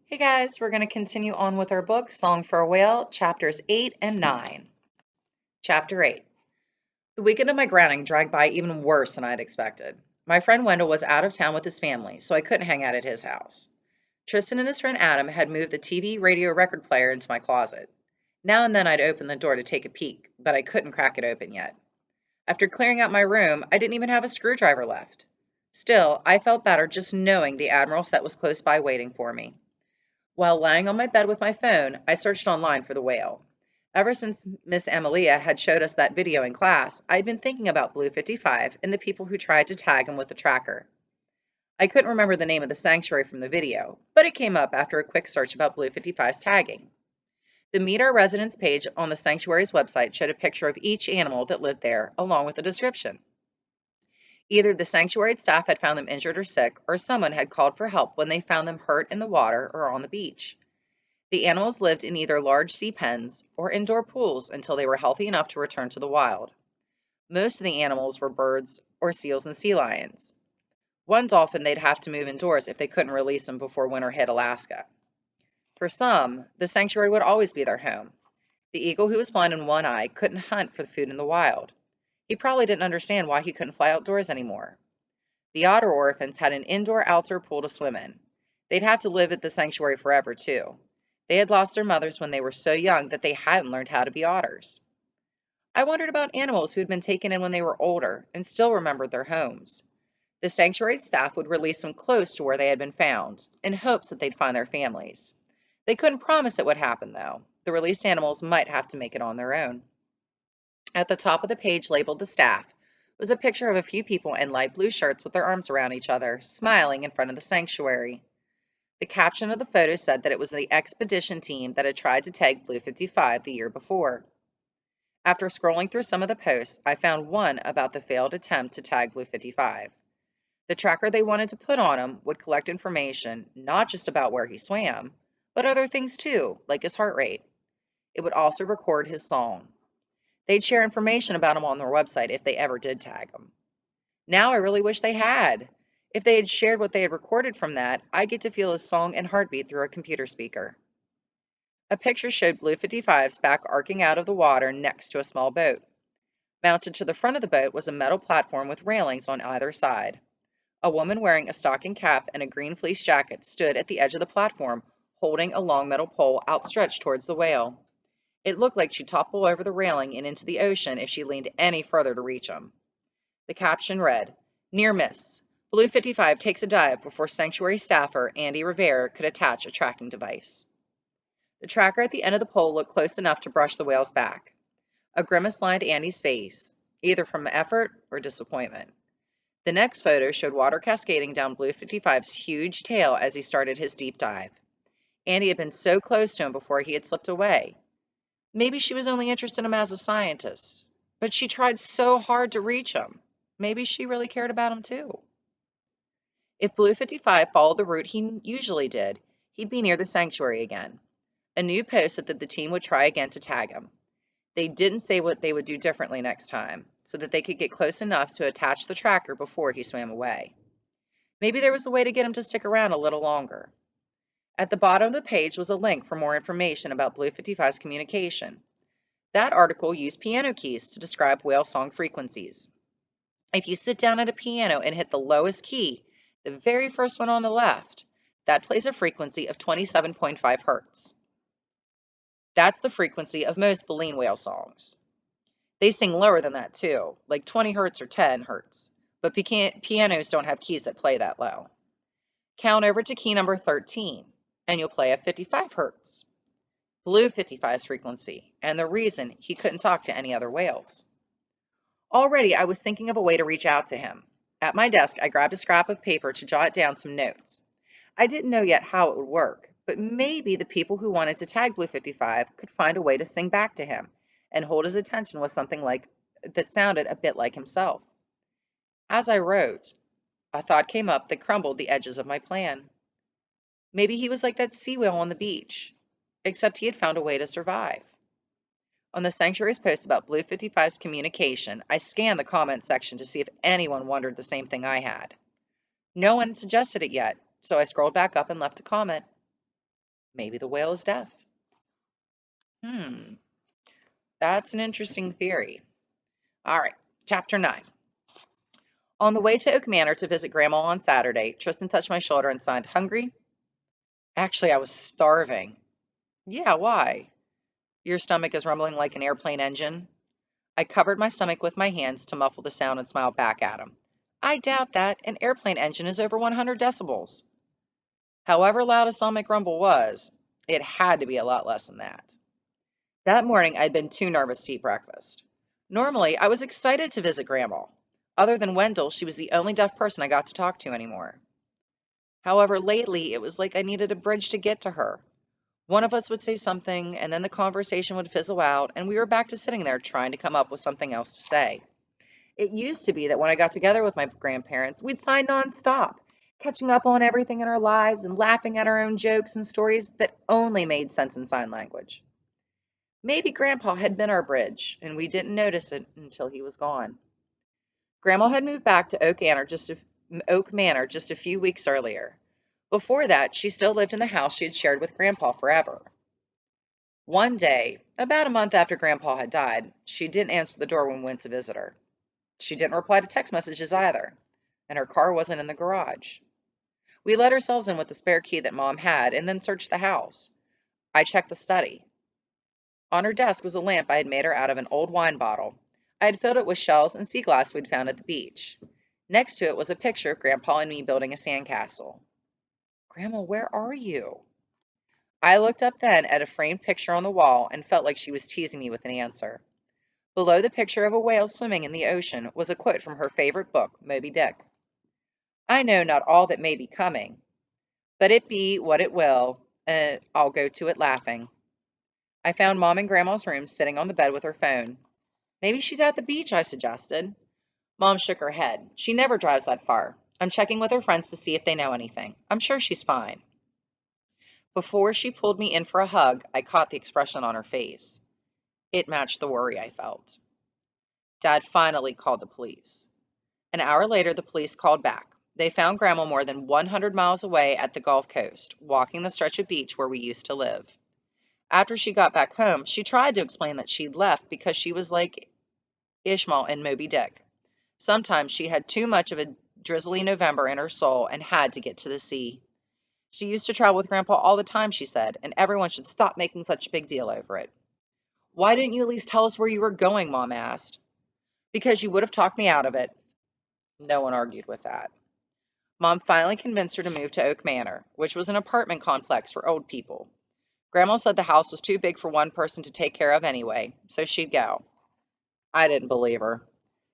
Hey guys, we're going to continue on with our book, Song for a Whale, chapters 8 and 9. Chapter 8. The weekend of my grounding dragged by even worse than I'd expected. My friend Wendell was out of town with his family, so I couldn't hang out at his house. Tristan and his friend Adam had moved the TV, radio, record player into my closet. Now and then I'd open the door to take a peek, but I couldn't crack it open yet. After clearing out my room, I didn't even have a screwdriver left. Still, I felt better just knowing the Admiral set was close by waiting for me. While lying on my bed with my phone, I searched online for the whale. Ever since Miss Amelia had showed us that video in class, I'd been thinking about Blue 55 and the people who tried to tag him with the tracker. I couldn't remember the name of the sanctuary from the video, but it came up after a quick search about Blue 55's tagging. The Meet Our Residents page on the sanctuary's website showed a picture of each animal that lived there, along with a description. Either the sanctuary staff had found them injured or sick, or someone had called for help when they found them hurt in the water or on the beach. The animals lived in either large sea pens or indoor pools until they were healthy enough to return to the wild. Most of the animals were birds or seals and sea lions. One dolphin they'd have to move indoors if they couldn't release them before winter hit Alaska. For some, the sanctuary would always be their home. The eagle who was blind in one eye couldn't hunt for food in the wild. He probably didn't understand why he couldn't fly outdoors anymore. The otter orphans had an indoor-outdoor pool to swim in. They'd have to live at the sanctuary forever, too. They had lost their mothers when they were so young that they hadn't learned how to be otters. I wondered about animals who had been taken in when they were older and still remembered their homes. The sanctuary staff would release them close to where they had been found, in hopes that they'd find their families. They couldn't promise it would happen, though. The released animals might have to make it on their own. At the top of the page labeled "The Staff" was a picture of a few people in light blue shirts with their arms around each other, smiling in front of the sanctuary. The caption of the photo said that it was the expedition team that had tried to tag Blue 55 the year before. After scrolling through some of the posts, I found one about the failed attempt to tag Blue 55. The tracker they wanted to put on him would collect information not just about where he swam, but other things too, like his heart rate. It would also record his song. They'd share information about him on their website if they ever did tag him. Now I really wish they had. If they had shared what they had recorded from that, I'd get to feel his song and heartbeat through a computer speaker. A picture showed Blue 55's back arcing out of the water next to a small boat. Mounted to the front of the boat was a metal platform with railings on either side. A woman wearing a stocking cap and a green fleece jacket stood at the edge of the platform, holding a long metal pole outstretched towards the whale. It looked like she'd topple over the railing and into the ocean if she leaned any further to reach him. The caption read, "Near miss. Blue 55 takes a dive before sanctuary staffer Andy Rivera could attach a tracking device." The tracker at the end of the pole looked close enough to brush the whale's back. A grimace lined Andy's face, either from effort or disappointment. The next photo showed water cascading down Blue 55's huge tail as he started his deep dive. Andy had been so close to him before he had slipped away. Maybe she was only interested in him as a scientist, but she tried so hard to reach him. Maybe she really cared about him too. If Blue 55 followed the route he usually did, he'd be near the sanctuary again. A new post said that the team would try again to tag him. They didn't say what they would do differently next time, so that they could get close enough to attach the tracker before he swam away. Maybe there was a way to get him to stick around a little longer. At the bottom of the page was a link for more information about Blue 55's communication. That article used piano keys to describe whale song frequencies. If you sit down at a piano and hit the lowest key, the very first one on the left, that plays a frequency of 27.5 hertz. That's the frequency of most baleen whale songs. They sing lower than that too, like 20 hertz or 10 hertz, but pianos don't have keys that play that low. Count over to key number 13, and you'll play at 55 hertz. Blue 55's frequency, and the reason he couldn't talk to any other whales. Already I was thinking of a way to reach out to him. At my desk, I grabbed a scrap of paper to jot down some notes. I didn't know yet how it would work, but maybe the people who wanted to tag Blue 55 could find a way to sing back to him and hold his attention with something like that sounded a bit like himself. As I wrote, a thought came up that crumbled the edges of my plan. Maybe he was like that sea whale on the beach, except he had found a way to survive. On the sanctuary's post about Blue 55's communication, I scanned the comments section to see if anyone wondered the same thing I had. No one had suggested it yet, so I scrolled back up and left a comment. Maybe the whale is deaf. Hmm, that's an interesting theory. All right, chapter 9. On the way to Oak Manor to visit Grandma on Saturday, Tristan touched my shoulder and signed, "Hungry?" Actually, I was starving. Yeah, why? Your stomach is rumbling like an airplane engine. I covered my stomach with my hands to muffle the sound and smiled back at him. I doubt that. An airplane engine is over 100 decibels. However loud a stomach rumble was, it had to be a lot less than that. That morning, I'd been too nervous to eat breakfast. Normally, I was excited to visit Grandma. Other than Wendell, she was the only deaf person I got to talk to anymore. However, lately, it was like I needed a bridge to get to her. One of us would say something, and then the conversation would fizzle out, and we were back to sitting there trying to come up with something else to say. It used to be that when I got together with my grandparents, we'd sign nonstop, catching up on everything in our lives and laughing at our own jokes and stories that only made sense in sign language. Maybe Grandpa had been our bridge, and we didn't notice it until he was gone. Grandma had moved back to Oak Manor just a few weeks earlier. Before that, she still lived in the house she had shared with Grandpa forever. One day, about a month after Grandpa had died, she didn't answer the door when we went to visit her. She didn't reply to text messages either, and her car wasn't in the garage. We let ourselves in with the spare key that Mom had and then searched the house. I checked the study. On her desk was a lamp I had made her out of an old wine bottle. I had filled it with shells and sea glass we'd found at the beach. Next to it was a picture of Grandpa and me building a sandcastle. Grandma, where are you? I looked up then at a framed picture on the wall and felt like she was teasing me with an answer. Below the picture of a whale swimming in the ocean was a quote from her favorite book, Moby Dick. I know not all that may be coming, but it be what it will, and I'll go to it laughing. I found Mom in Grandma's room sitting on the bed with her phone. Maybe she's at the beach, I suggested. Mom shook her head. She never drives that far. I'm checking with her friends to see if they know anything. I'm sure she's fine. Before she pulled me in for a hug, I caught the expression on her face. It matched the worry I felt. Dad finally called the police. An hour later, the police called back. They found Grandma more than 100 miles away at the Gulf Coast, walking the stretch of beach where we used to live. After she got back home, she tried to explain that she'd left because she was like Ishmael in Moby Dick. Sometimes she had too much of a drizzly November in her soul and had to get to the sea. She used to travel with Grandpa all the time, she said, and everyone should stop making such a big deal over it. Why didn't you at least tell us where you were going? Mom asked. Because you would have talked me out of it. No one argued with that. Mom finally convinced her to move to Oak Manor, which was an apartment complex for old people. Grandma said the house was too big for one person to take care of anyway, so she'd go. I didn't believe her.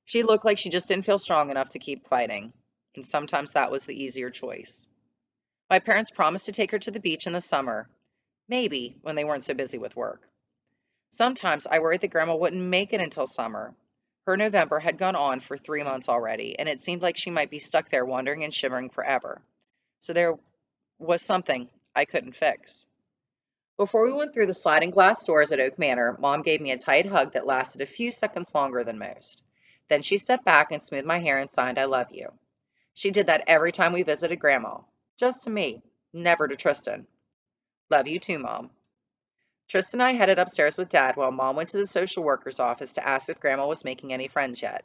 She looked like she just didn't feel strong enough to keep fighting, and sometimes that was the easier choice. My parents promised to take her to the beach in the summer, maybe when they weren't so busy with work. Sometimes I worried that Grandma wouldn't make it until summer. Her November had gone on for 3 months already, and it seemed like she might be stuck there wandering and shivering forever. So there was something I couldn't fix. Before we went through the sliding glass doors at Oak Manor, Mom gave me a tight hug that lasted a few seconds longer than most. Then she stepped back and smoothed my hair and signed, "I love you." She did that every time we visited Grandma. Just to me, never to Tristan. "Love you too, Mom." Tristan and I headed upstairs with Dad while Mom went to the social worker's office to ask if Grandma was making any friends yet.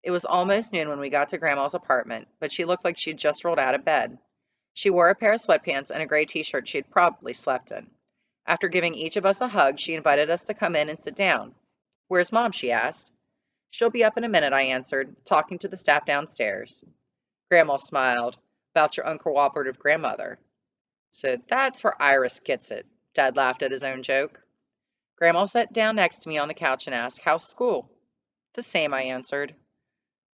It was almost noon when we got to Grandma's apartment, but she looked like she'd just rolled out of bed. She wore a pair of sweatpants and a gray t-shirt she'd probably slept in. After giving each of us a hug, she invited us to come in and sit down. "Where's Mom?" she asked. "She'll be up in a minute," I answered, talking to the staff downstairs. Grandma smiled. "About your uncooperative grandmother." "So that's where Iris gets it." Dad laughed at his own joke. Grandma sat down next to me on the couch and asked, "How's school?" "The same," I answered.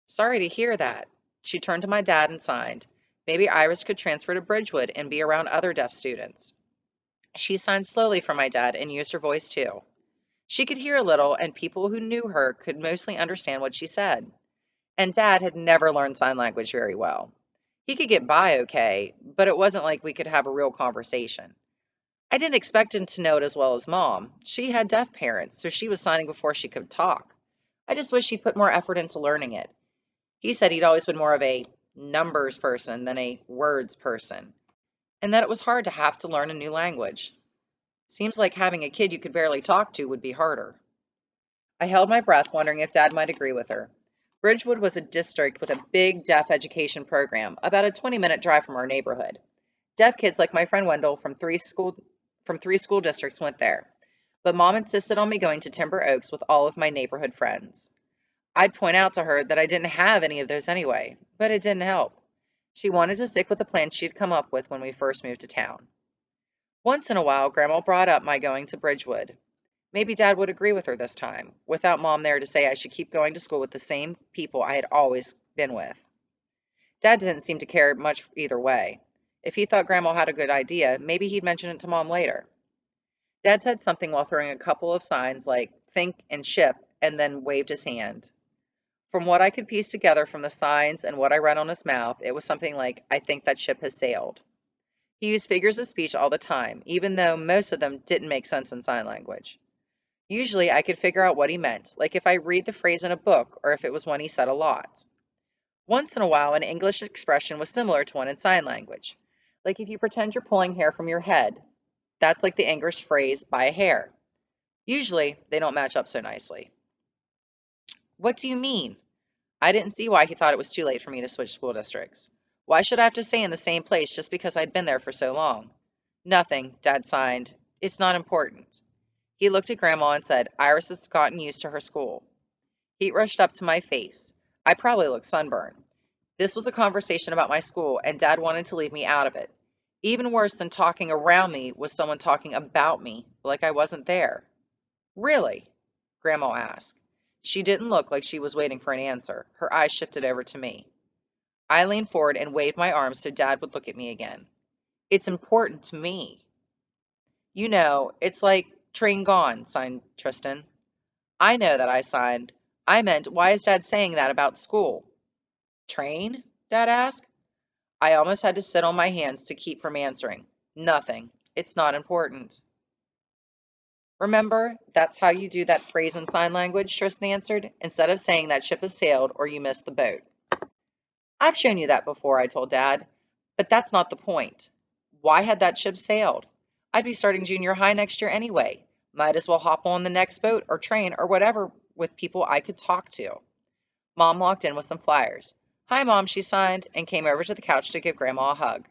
"Sorry to hear that." She turned to my dad and signed. Maybe Iris could transfer to Bridgewood and be around other deaf students. She signed slowly for my dad and used her voice too. She could hear a little, and people who knew her could mostly understand what she said. And Dad had never learned sign language very well. He could get by okay, but it wasn't like we could have a real conversation. I didn't expect him to know it as well as Mom. She had deaf parents, so she was signing before she could talk. I just wish he'd put more effort into learning it. He said he'd always been more of a numbers person than a words person. and that it was hard to have to learn a new language. Seems like having a kid you could barely talk to would be harder. I held my breath, wondering if Dad might agree with her. Bridgewood was a district with a big deaf education program, about a 20-minute drive from our neighborhood. Deaf kids like my friend Wendell from three school districts went there. But Mom insisted on me going to Timber Oaks with all of my neighborhood friends. I'd point out to her that I didn't have any of those anyway, but it didn't help. She wanted to stick with the plan she'd come up with when we first moved to town. Once in a while, Grandma brought up my going to Bridgewood. Maybe Dad would agree with her this time, without Mom there to say I should keep going to school with the same people I had always been with. Dad didn't seem to care much either way. If he thought Grandma had a good idea, maybe he'd mention it to Mom later. Dad said something while throwing a couple of signs like think and ship, and then waved his hand. From what I could piece together from the signs and what I read on his mouth, it was something like, I think that ship has sailed. He used figures of speech all the time, even though most of them didn't make sense in sign language. Usually I could figure out what he meant, like if I read the phrase in a book or if it was one he said a lot. Once in a while, an English expression was similar to one in sign language. Like if you pretend you're pulling hair from your head, that's like the English phrase, by a hair. Usually, they don't match up so nicely. What do you mean? I didn't see why he thought it was too late for me to switch school districts. Why should I have to stay in the same place just because I'd been there for so long? Nothing, Dad signed. It's not important. He looked at Grandma and said, Iris has gotten used to her school. Heat rushed up to my face. I probably looked sunburned. This was a conversation about my school, and Dad wanted to leave me out of it. Even worse than talking around me was someone talking about me, like I wasn't there. Really? Grandma asked. She didn't look like she was waiting for an answer. Her eyes shifted over to me. I leaned forward and waved my arms so Dad would look at me again. It's important to me. You know, it's like train gone, signed Tristan. I know that, I signed. I meant, why is Dad saying that about school? Train? Dad asked. I almost had to sit on my hands to keep from answering. Nothing. It's not important. Remember, that's how you do that phrase in sign language, Tristan answered, instead of saying that ship has sailed or you missed the boat. I've shown you that before, I told Dad, but that's not the point. Why had that ship sailed? I'd be starting junior high next year anyway. Might as well hop on the next boat or train or whatever with people I could talk to. Mom walked in with some flyers. Hi, Mom, she signed, and came over to the couch to give Grandma a hug.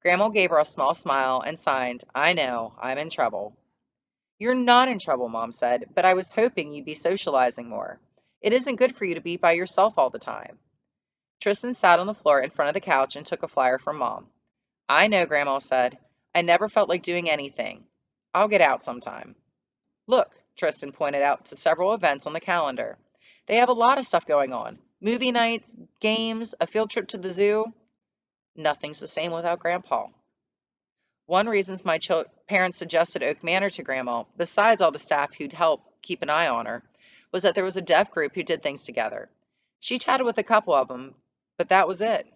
Grandma gave her a small smile and signed, I know, I'm in trouble. You're not in trouble, Mom said, but I was hoping you'd be socializing more. It isn't good for you to be by yourself all the time. Tristan sat on the floor in front of the couch and took a flyer from Mom. I know, Grandma said. I never felt like doing anything. I'll get out sometime. Look, Tristan pointed out to several events on the calendar. They have a lot of stuff going on. Movie nights, games, a field trip to the zoo. Nothing's the same without Grandpa. One reason my parents suggested Oak Manor to Grandma, besides all the staff who'd help keep an eye on her, was that there was a deaf group who did things together. She chatted with a couple of them, but that was it.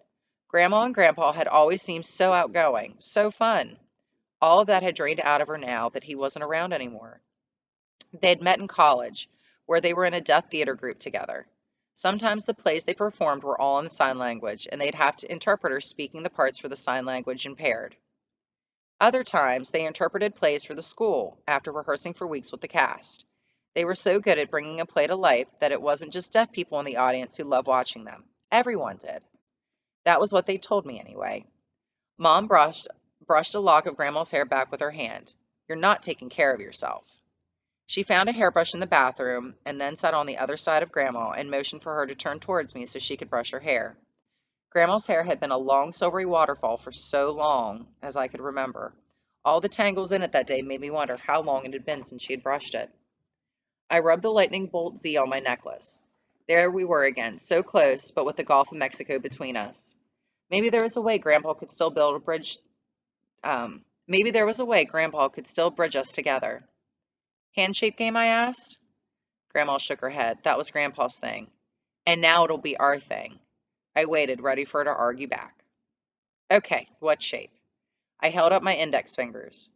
Grandma and Grandpa had always seemed so outgoing, so fun. All of that had drained out of her now that he wasn't around anymore. They had met in college, where they were in a deaf theater group together. Sometimes the plays they performed were all in sign language, and they'd have to interpreters speaking the parts for the sign language impaired. Other times, they interpreted plays for the school after rehearsing for weeks with the cast. They were so good at bringing a play to life that it wasn't just deaf people in the audience who loved watching them. Everyone did. That was what they told me anyway. Mom brushed a lock of Grandma's hair back with her hand. You're not taking care of yourself. She found a hairbrush in the bathroom and then sat on the other side of Grandma and motioned for her to turn towards me so she could brush her hair. Grandma's hair had been a long silvery waterfall for so long as I could remember. All the tangles in it that day made me wonder how long it had been since she had brushed it. I rubbed the lightning bolt Z on my necklace. There we were again, so close, but with the Gulf of Mexico between us. Maybe there was a way Grandpa could still build a bridge. Maybe there was a way Grandpa could still bridge us together. Handshake game, I asked. Grandma shook her head. That was Grandpa's thing. And now it'll be our thing. I waited, ready for her to argue back. Okay, what shape? I held up my index fingers.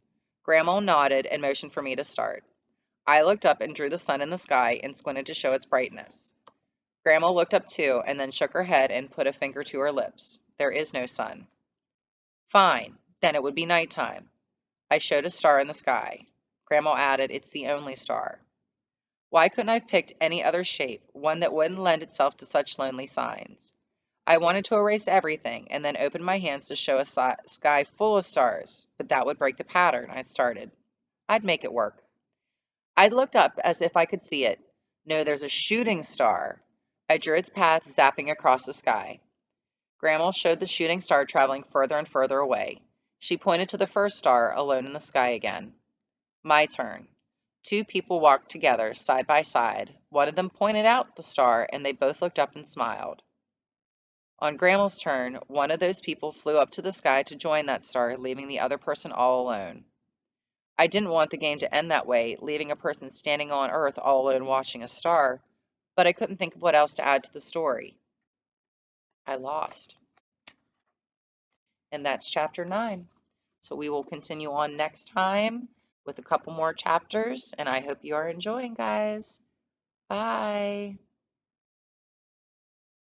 Grandma nodded and motioned for me to start. I looked up and drew the sun in the sky and squinted to show its brightness. Grandma looked up too and then shook her head and put a finger to her lips. There is no sun. Fine. Then it would be nighttime. I showed a star in the sky. Grandma added, "It's the only star." Why couldn't I have picked any other shape, one that wouldn't lend itself to such lonely signs? I wanted to erase everything and then open my hands to show a sky full of stars, but that would break the pattern I started. I'd make it work. I looked up as if I could see it. No, there's a shooting star. I drew its path zapping across the sky. Grandma showed the shooting star traveling further and further away. She pointed to the first star, alone in the sky again. My turn. Two people walked together, side by side. One of them pointed out the star, and they both looked up and smiled. On Grandma's turn, one of those people flew up to the sky to join that star, leaving the other person all alone. I didn't want the game to end that way, leaving a person standing on Earth all alone watching a star, but I couldn't think of what else to add to the story. I lost. And that's chapter 9. So we will continue on next time with a couple more chapters, and I hope you are enjoying, guys. Bye.